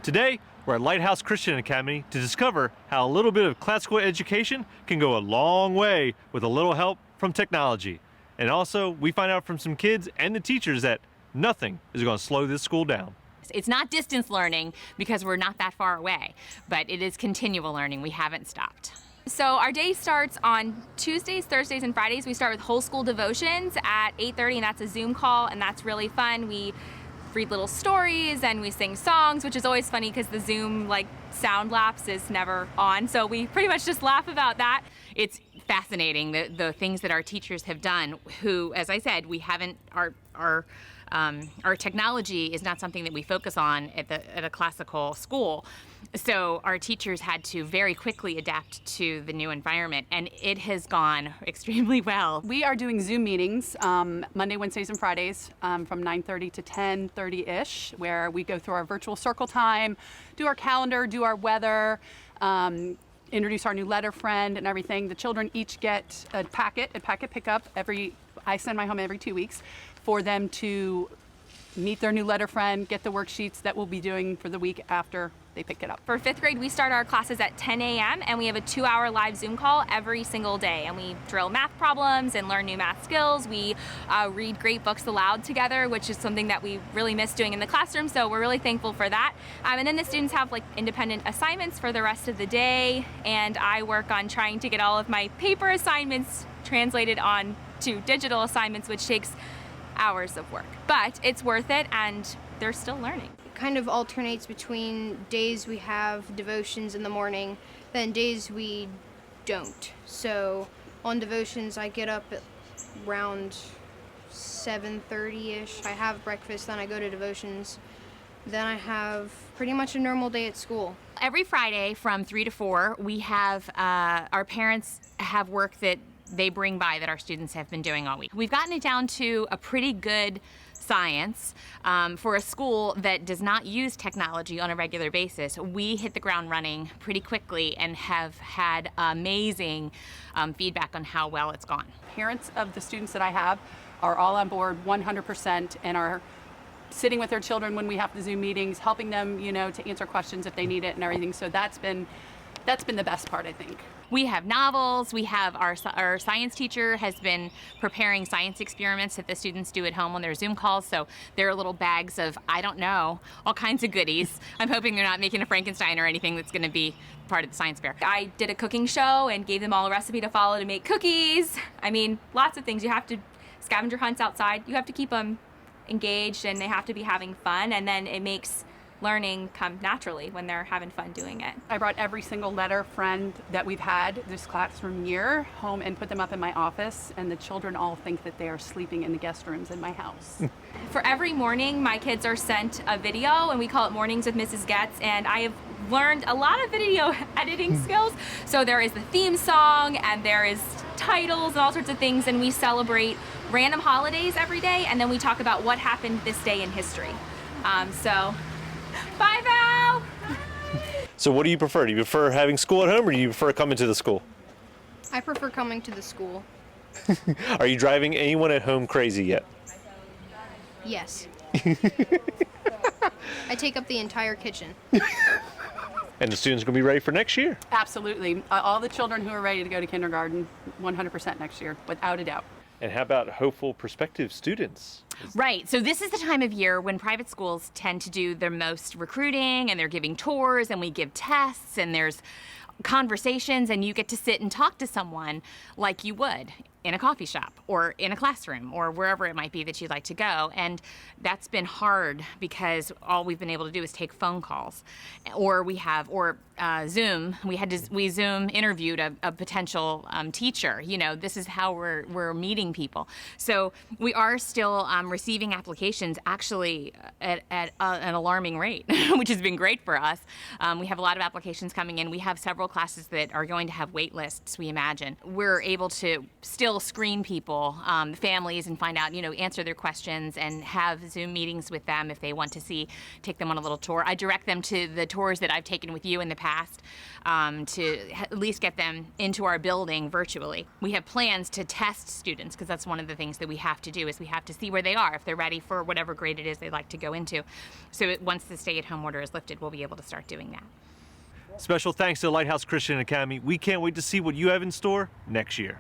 Today, we're at Lighthouse Christian Academy to discover how a little bit of classical education can go a long way with a little help from technology. And also, we find out from some kids and the teachers that nothing is going to slow this school down. It's not distance learning because we're not that far away, but it is continual learning. We haven't stopped. So our day starts on Tuesdays, Thursdays, and Fridays. We start with whole school devotions at 8:30, and that's a Zoom call, and that's really fun. We read little stories and we sing songs, which is always funny because the Zoom sound lapse is never on. So we pretty much just laugh about that. It's fascinating the things that our teachers have done who, as I said, we haven't, our technology is not something that we focus on at a classical school. So our teachers had to very quickly adapt to the new environment, and it has gone extremely well. We are doing Zoom meetings Monday, Wednesdays, and Fridays from 9:30 to 10:30-ish, where we go through our virtual circle time, do our calendar, do our weather, introduce our new letter friend and everything. The children each get a packet pickup I send my home every 2 weeks for them to meet their new letter friend, get the worksheets that we'll be doing for the week after they pick it up. For 5th grade, we start our classes at 10 a.m. and we have a 2-hour live Zoom call every single day. And we drill math problems and learn new math skills. We read great books aloud together, which is something that we really miss doing in the classroom. So we're really thankful for that. And then the students have independent assignments for the rest of the day. And I work on trying to get all of my paper assignments translated on to digital assignments, which takes hours of work. But it's worth it, and they're still learning. Kind of alternates between days we have devotions in the morning, then days we don't. So on devotions, I get up at around 7:30-ish. I have breakfast, then I go to devotions. Then I have pretty much a normal day at school. Every Friday from 3 to 4, we have our parents have work that they bring by that our students have been doing all week. We've gotten it down to a pretty good science for a school that does not use technology on a regular basis. We hit the ground running pretty quickly and have had amazing feedback on how well it's gone. Parents of the students that I have are all on board 100% and are sitting with their children when we have the Zoom meetings, helping them, to answer questions if they need it and everything. So that's been the best part, I think. We have novels. We have our science teacher has been preparing science experiments that the students do at home on their Zoom calls. So there are little bags of, I don't know, all kinds of goodies. I'm hoping they're not making a Frankenstein or anything that's going to be part of the science fair. I did a cooking show and gave them all a recipe to follow to make cookies. I mean, lots of things. You have to scavenger hunts outside. You have to keep them engaged and they have to be having fun, and then it makes learning come naturally when they're having fun doing it. I brought every single letter friend that we've had this classroom year home and put them up in my office, and the children all think that they are sleeping in the guest rooms in my house. For every morning, my kids are sent a video, and we call it Mornings with Mrs. Getz, and I have learned a lot of video editing skills. So there is the theme song, and there is titles and all sorts of things, and we celebrate random holidays every day, and then we talk about what happened this day in history. Bye, Val! So what do you prefer? Do you prefer having school at home, or do you prefer coming to the school? I prefer coming to the school. Are you driving anyone at home crazy yet? Yes. I take up the entire kitchen. And the students going to be ready for next year? Absolutely. All the children who are ready to go to kindergarten, 100% next year, without a doubt. And how about hopeful prospective students? Right. So this is the time of year when private schools tend to do their most recruiting, and they're giving tours, and we give tests, and there's conversations, and you get to sit and talk to someone like you would in a coffee shop or in a classroom or wherever it might be that you'd like to go. And that's been hard because all we've been able to do is take phone calls, or Zoom. We Zoom interviewed a potential teacher. This is how we're meeting people. So we are still receiving applications actually at an alarming rate, which has been great for us. We have a lot of applications coming in. We have several classes that are going to have wait lists, we imagine. We're able to still still screen people, the families, and find out, answer their questions and have Zoom meetings with them if they want to take them on a little tour. I direct them to the tours that I've taken with you in the past to at least get them into our building virtually. We have plans to test students because that's one of the things that we have to do is we have to see where they are, if they're ready for whatever grade it is they'd like to go into. So once the stay-at-home order is lifted, we'll be able to start doing that. Special thanks to Lighthouse Christian Academy. We can't wait to see what you have in store next year.